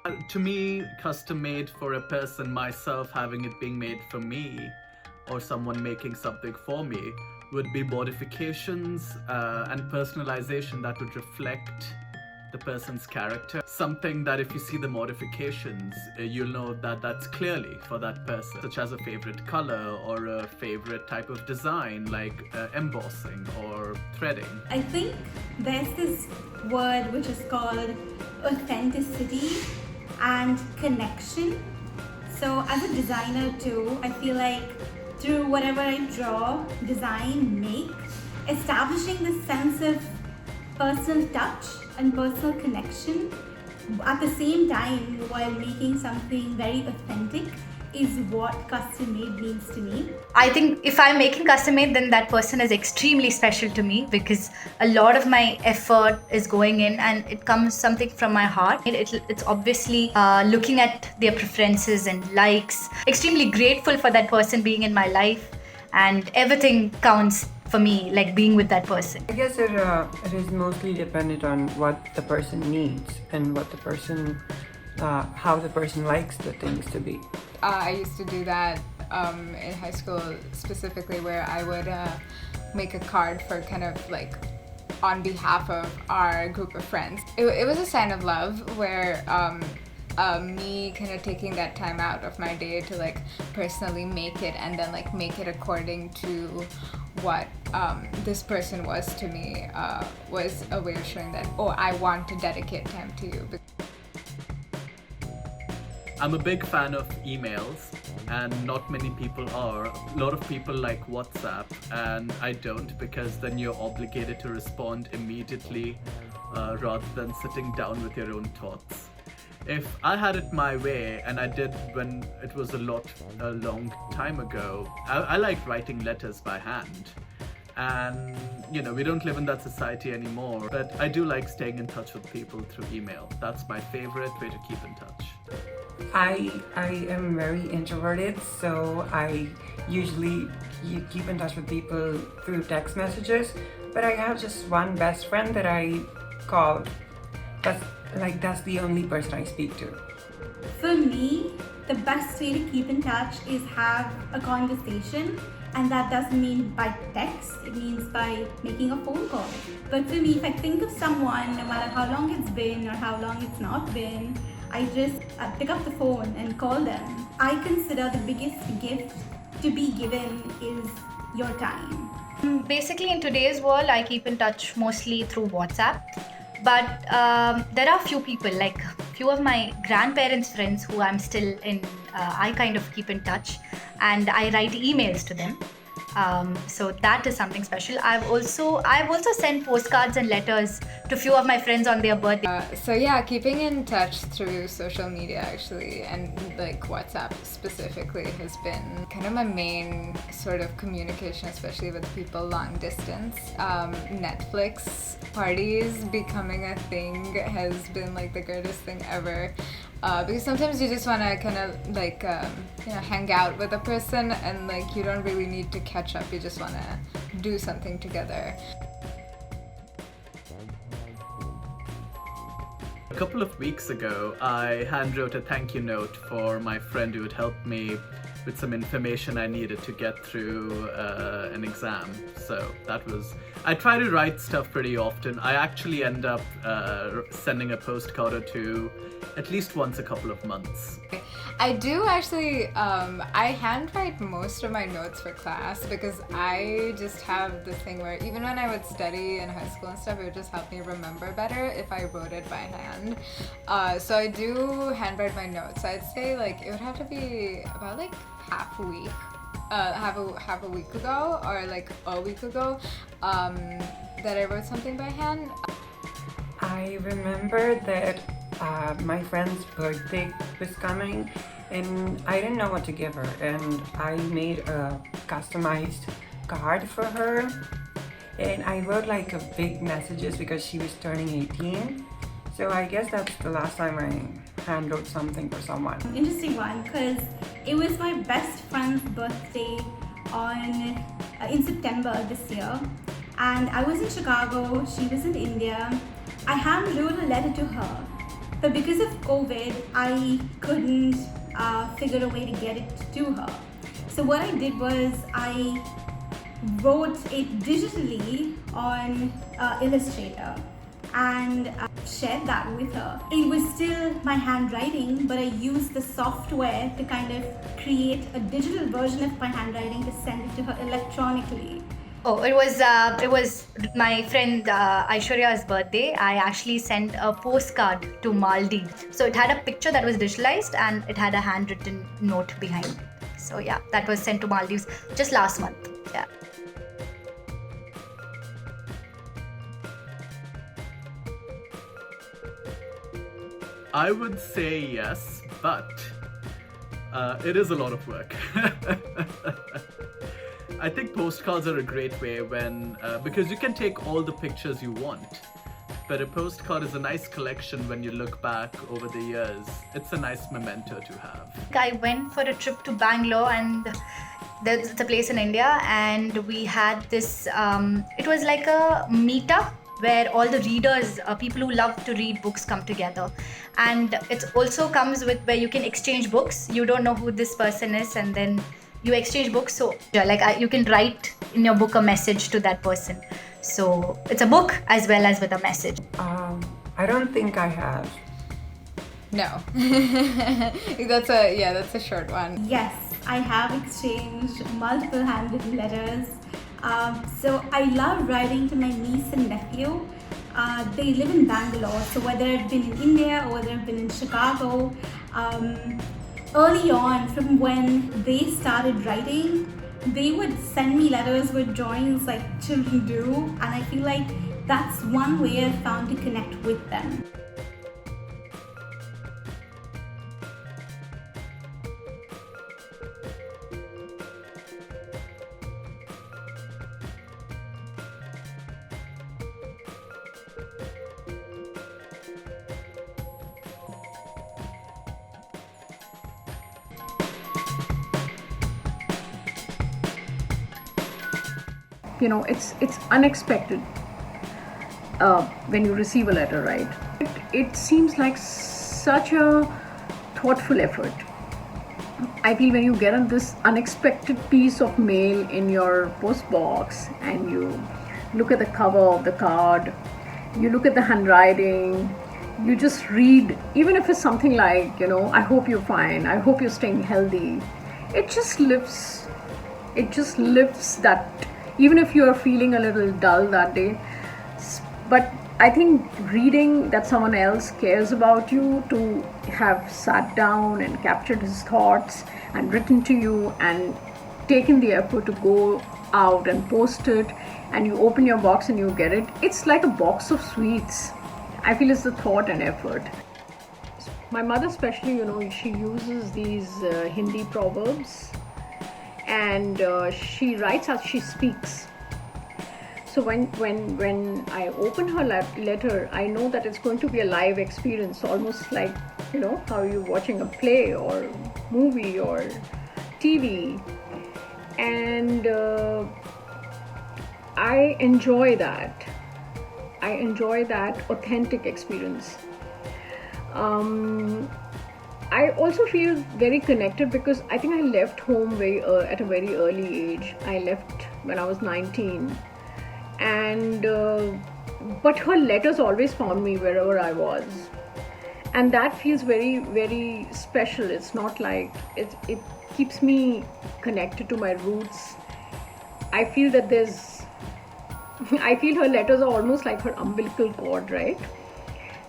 To me, custom made for a person, myself having it being made for me, or someone making something for me, would be modifications and personalization that would reflect the person's character. Something that if you see the modifications, you'll know that that's clearly for that person, such as a favorite color or a favorite type of design, like embossing or threading. I think there's this word which is called authenticity and connection. So as a designer too, I feel like through whatever I draw, design, make, establishing this sense of personal touch and personal connection at the same time while making something very authentic is what custom made means to me. I think if I'm making custom made, then that person is extremely special to me because a lot of my effort is going in and it comes something from my heart. It's obviously looking at their preferences and likes. Extremely grateful for that person being in my life, and everything counts for me, like being with that person. I guess it is mostly dependent on what the person needs and what the person, how the person likes the things to be. I used to do that in high school specifically, where I would make a card for kind of like on behalf of our group of friends. It was a sign of love where me kind of taking that time out of my day to like personally make it and then like make it according to what this person was to me was a way of showing that, oh, I want to dedicate time to you. I'm a big fan of emails, and not many people are. A lot of people like WhatsApp, and I don't, because then you're obligated to respond immediately rather than sitting down with your own thoughts. If I had it my way, and I did when it was a long time ago, I like writing letters by hand. And, you know, we don't live in that society anymore, but I do like staying in touch with people through email. That's my favorite way to keep in touch. I am very introverted, so I usually keep in touch with people through text messages, but I have just one best friend that I call. That's the only person I speak to. For me, the best way to keep in touch is have a conversation, and that doesn't mean by text, it means by making a phone call. But for me, if I think of someone, no matter how long it's been or how long it's not been, I just pick up the phone and call them. I consider the biggest gift to be given is your time. Basically, in today's world, I keep in touch mostly through WhatsApp. But there are few people, like few of my grandparents' friends who I'm still in, I kind of keep in touch, and I write emails to them. So that is something special. I've also sent postcards and letters to few of my friends on their birthday. So yeah, keeping in touch through social media actually, and like WhatsApp specifically, has been kind of my main sort of communication, especially with people long distance. Netflix parties becoming a thing has been like the greatest thing ever. Because sometimes you just want to kind of like hang out with a person, and like you don't really need to catch up, you just want to do something together. A couple of weeks ago, I handwrote a thank you note for my friend who had helped me with some information I needed to get through an exam. So I try to write stuff pretty often. I actually end up sending a postcard or two at least once a couple of months. I do actually, I handwrite most of my notes for class because I just have this thing where even when I would study in high school and stuff, it would just help me remember better if I wrote it by hand. So I do handwrite my notes. I'd say like it would have to be about like half a week. Half a week ago, or like a week ago, that I wrote something by hand. I remember that my friend's birthday was coming and I didn't know what to give her, and I made a customized card for her, and I wrote like a big messages because she was turning 18. So I guess that's the last time I hand wrote something for someone. Interesting one, because it was my best friend's birthday in September this year, and I was in Chicago, she was in India. I hand wrote a letter to her. But because of COVID, I couldn't figure a way to get it to her. So what I did was I wrote it digitally on Illustrator and shared that with her. It was still my handwriting, but I used the software to kind of create a digital version of my handwriting to send it to her electronically. Oh, it was my friend Aishwarya's birthday. I actually sent a postcard to Maldives. So it had a picture that was digitalized and it had a handwritten note behind. So yeah, that was sent to Maldives just last month. Yeah. I would say yes, but it is a lot of work. I think postcards are a great way when because you can take all the pictures you want, but a postcard is a nice collection when you look back over the years. It's a nice memento to have. I went for a trip to Bangalore, and it's a place in India, and we had this it was like a meetup where all the readers, people who love to read books, come together. And it also comes with where you can exchange books. You don't know who this person is, and then you exchange books. So you can write in your book a message to that person. So it's a book as well as with a message. I don't think I have. No. That's a short one. Yes, I have exchanged multiple handwritten letters. So I love writing to my niece and nephew. They live in Bangalore, so whether I've been in India or whether I've been in Chicago, early on, from when they started writing, they would send me letters with drawings like children do, and I feel like that's one way I've found to connect with them. You know, it's unexpected when you receive a letter, right? It seems like such a thoughtful effort. I feel when you get this unexpected piece of mail in your post box and you look at the cover of the card, you look at the handwriting, you just read, even if it's something like, you know, I hope you're fine, I hope you're staying healthy. It just lifts that, even if you're feeling a little dull that day. But I think reading that someone else cares about you, to have sat down and captured his thoughts and written to you and taken the effort to go out and post it, and you open your box and you get it, it's like a box of sweets. I feel it's the thought and effort. My mother especially, you know, she uses these Hindi proverbs, and she writes as she speaks. So when I open her letter, I know that it's going to be a live experience, almost like, you know, how you're watching a play or movie or TV. And I enjoy that. I enjoy that authentic experience. I also feel very connected because I think I left home at a very early age. I left when I was 19, and but her letters always found me wherever I was, and that feels very, very special. It's not like it keeps me connected to my roots. I feel that I feel her letters are almost like her umbilical cord, right?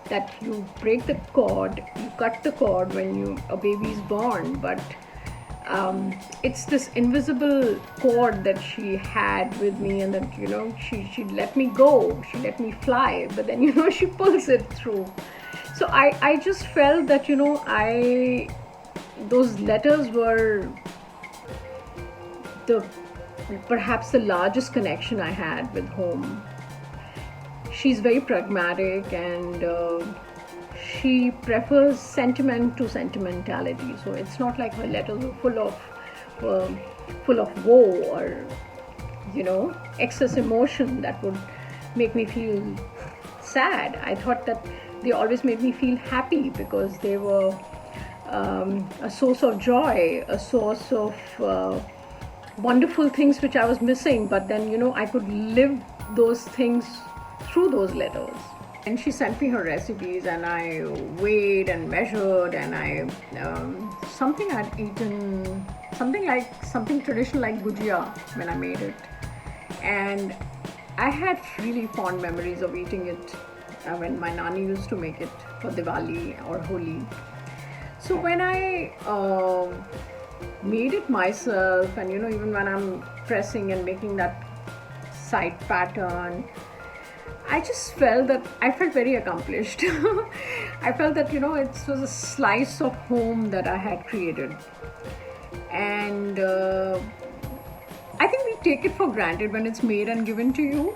That you break the cord, you cut the cord when a baby is born, but it's this invisible cord that she had with me, and that, you know, she let me go, she let me fly, but then, you know, she pulls it through. So I just felt that, you know, those letters were perhaps the largest connection I had with home. She's very pragmatic, and she prefers sentiment to sentimentality. So it's not like her letters are full of woe or, you know, excess emotion that would make me feel sad. I thought that they always made me feel happy because they were a source of joy, a source of wonderful things which I was missing, but then I could live those things through those letters. And she sent me her recipes, and I weighed and measured, and I something I'd eaten, something traditional like gujia when I made it, and I had really fond memories of eating it when my nani used to make it for Diwali or Holi. So when I made it myself, and even when I'm pressing and making that side pattern, I just felt very accomplished. I felt that it was a slice of home that I had created, and I think we take it for granted when it's made and given to you.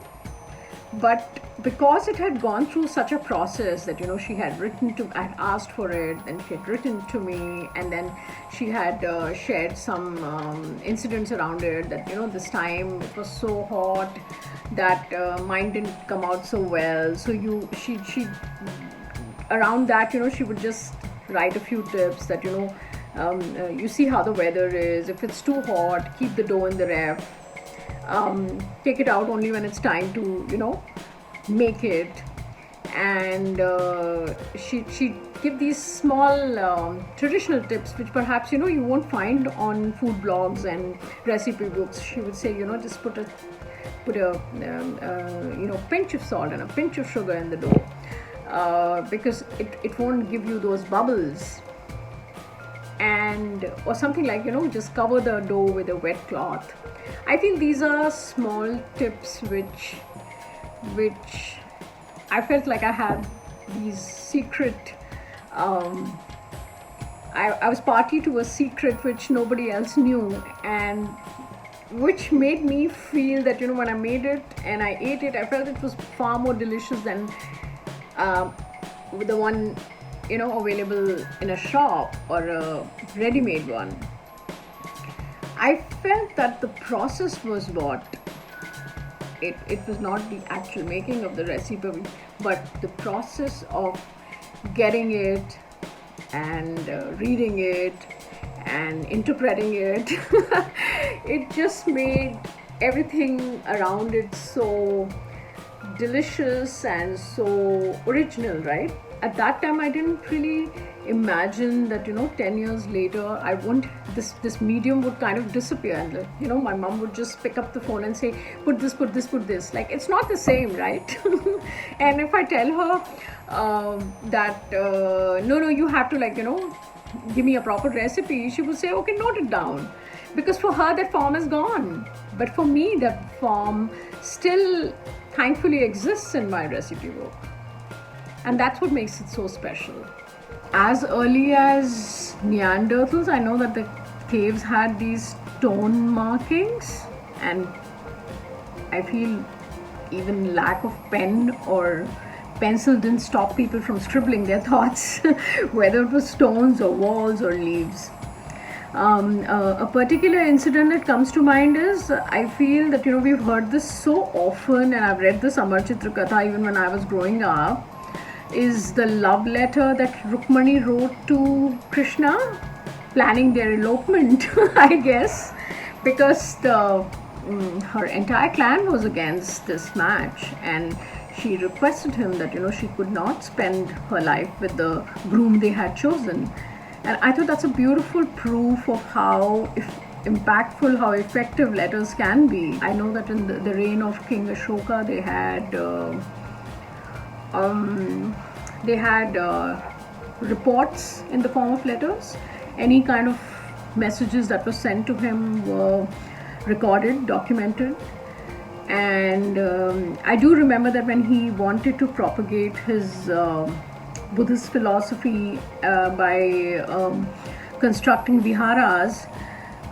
But because it had gone through such a process that she had written to, I had asked for it, and she had written to me, and then she had shared some incidents around it, that this time it was so hot that mine didn't come out so well. So she around that she would just write a few tips that you see how the weather is. If it's too hot, keep the dough in the ref. Take it out only when it's time to make it. And she'd give these small traditional tips which perhaps you won't find on food blogs and recipe books. She would say just put a pinch of salt and a pinch of sugar in the dough, because it won't give you those bubbles. And or something like just cover the dough with a wet cloth. I feel these are small tips which I felt like I had these secret. I was party to a secret which nobody else knew, and which made me feel that when I made it and I ate it, I felt it was far more delicious than the one available in a shop or a ready-made one. I felt that the process was what it was not the actual making of the recipe, but the process of getting it and reading it and interpreting it. It just made everything around it so delicious and so original, right? At that time I didn't really imagine that 10 years later I won't this medium would kind of disappear, and my mom would just pick up the phone and say, put this. Like, it's not the same, right? And if I tell her that no, you have to give me a proper recipe, she would say, okay, note it down, because for her that form is gone. But for me, that form still thankfully exists in my recipe book, and that's what makes it so special. As early as Neanderthals, I know that the caves had these stone markings, and I feel even lack of pen or pencil didn't stop people from scribbling their thoughts, whether it was stones or walls or leaves. A particular incident that comes to mind is, I feel that we've heard this so often, and I've read this Amar Chitra Katha even when I was growing up, is the love letter that Rukmani wrote to Krishna, planning their elopement, I guess, because her entire clan was against this match, and she requested him that she could not spend her life with the groom they had chosen. And I thought that's a beautiful proof of how impactful, how effective letters can be. I know that in the reign of King Ashoka, they had reports in the form of letters. Any kind of messages that were sent to him were recorded, documented. And I do remember that when he wanted to propagate his Buddhist philosophy by constructing viharas,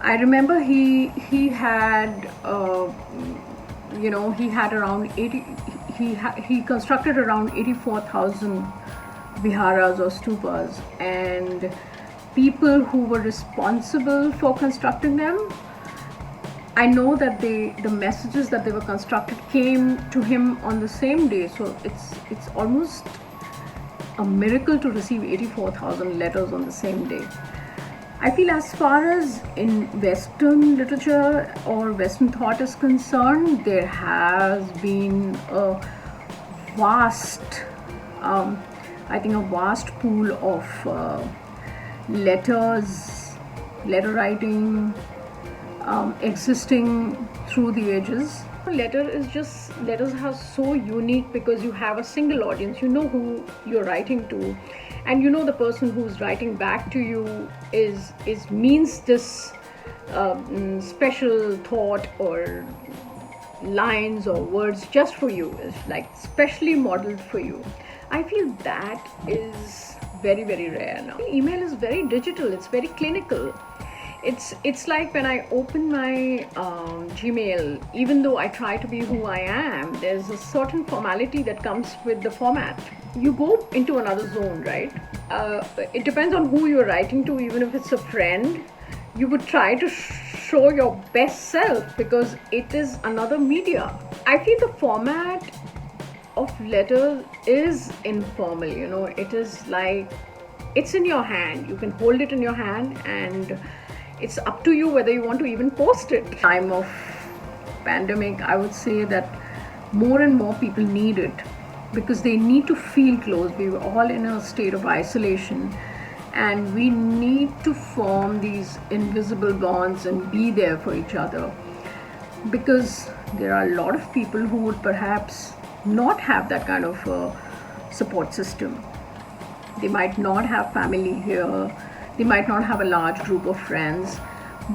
I remember he had he had around 80. He constructed around 84,000 viharas or stupas, and people who were responsible for constructing them, I know that the messages that they were constructed came to him on the same day. So it's almost a miracle to receive 84,000 letters on the same day. I feel as far as in Western literature or Western thought is concerned, there has been a vast, I think a vast pool of letters, letter writing, existing through the ages. Letters are so unique because you have a single audience. You know who you're writing to, and you know the person who's writing back to you is means this special thought or lines or words just for you. It's like specially modeled for you. I feel that is very, very rare now. Email is very digital. It's very clinical. It's like when I open my Gmail, even though I try to be who I am, there's a certain formality that comes with the format. You go into another zone, right? It depends on who you're writing to. Even if it's a friend, you would try to show your best self because it is another media. I feel the format of letters is informal, it is like it's in your hand. You can hold it in your hand and it's up to you whether you want to even post it. Time of pandemic, I would say that more and more people need it because they need to feel close. We were all in a state of isolation and we need to form these invisible bonds and be there for each other, because there are a lot of people who would perhaps not have that kind of support system. They might not have family here, they might not have a large group of friends,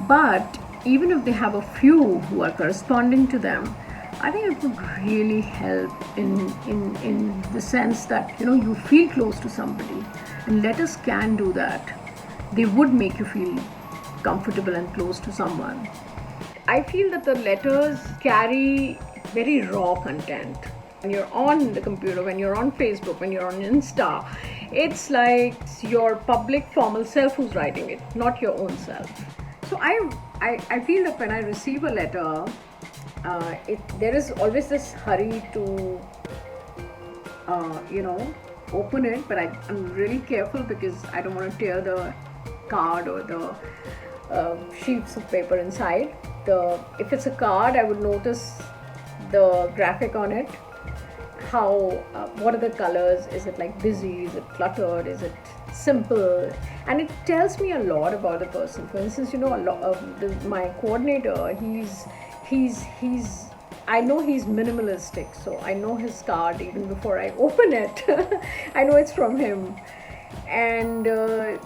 but even if they have a few who are corresponding to them, I think it would really help in the sense that you feel close to somebody, and letters can do that. They would make you feel comfortable and close to someone. I feel that the letters carry very raw content. When you're on the computer, when you're on Facebook, when you're on Insta, it's like your public formal self who's writing it, not your own self. So I feel that when I receive a letter, there is always this hurry to open it, but I'm really careful because I don't want to tear the card or the sheets of paper inside. If it's a card, I would notice the graphic on it. What are the colors? Is it like busy? Is it cluttered? Is it simple? And it tells me a lot about the person. For instance, my coordinator, I know he's minimalistic, so I know his card even before I open it. I know it's from him. And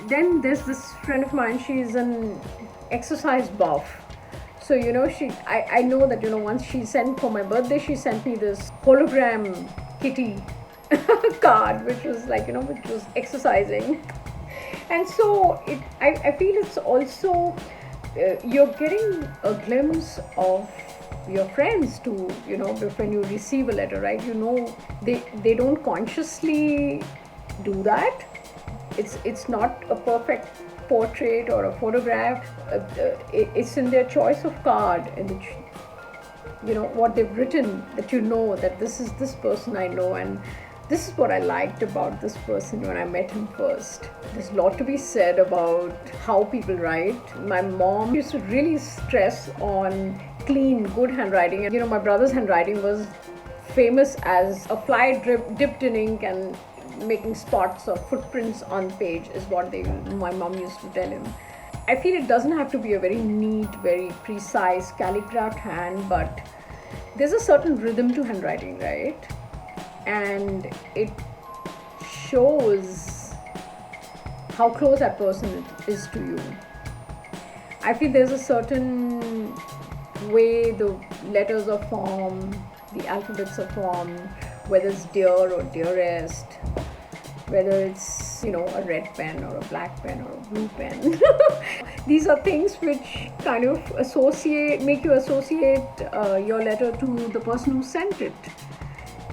then there's this friend of mine, she's an exercise buff. So, I know that, once she sent for my birthday, she sent me this hologram kitty card, which was which was exercising. And so I feel it's also, you're getting a glimpse of your friends too, when you receive a letter, right? They don't consciously do that. It's not a perfect portrait or a photograph. It's in their choice of card and what they've written, that this is this person I know, and this is what I liked about this person when I met him first. There's a lot to be said about how people write. My mom used to really stress on clean, good handwriting. And my brother's handwriting was famous as a fly dipped in ink and making spots or footprints on page is what my mom used to tell him. I feel it doesn't have to be a very neat, very precise calligraphed hand, but there's a certain rhythm to handwriting, right? And it shows how close that person is to you. I feel there's a certain way the letters are formed, the alphabets are formed, whether it's dear or dearest, whether it's a red pen or a black pen or a blue pen. These are things which kind of make you associate your letter to the person who sent it,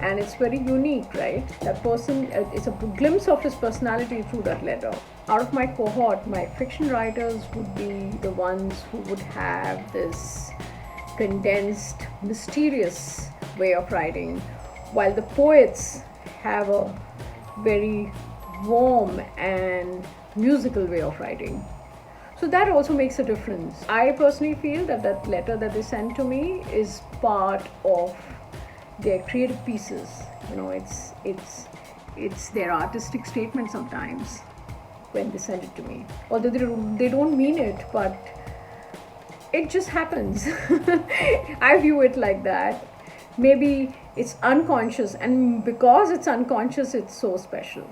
and it's very unique, right? That person, it's a glimpse of his personality through that letter. Out of my cohort, my fiction writers would be the ones who would have this condensed, mysterious way of writing, while the poets have a very warm and musical way of writing. So that also makes a difference. I personally feel that that letter that they send to me is part of their creative pieces. You know, it's their artistic statement sometimes when they send it to me. Although they don't mean it, but it just happens. I view it like that. Maybe it's unconscious, and because it's unconscious, it's so special.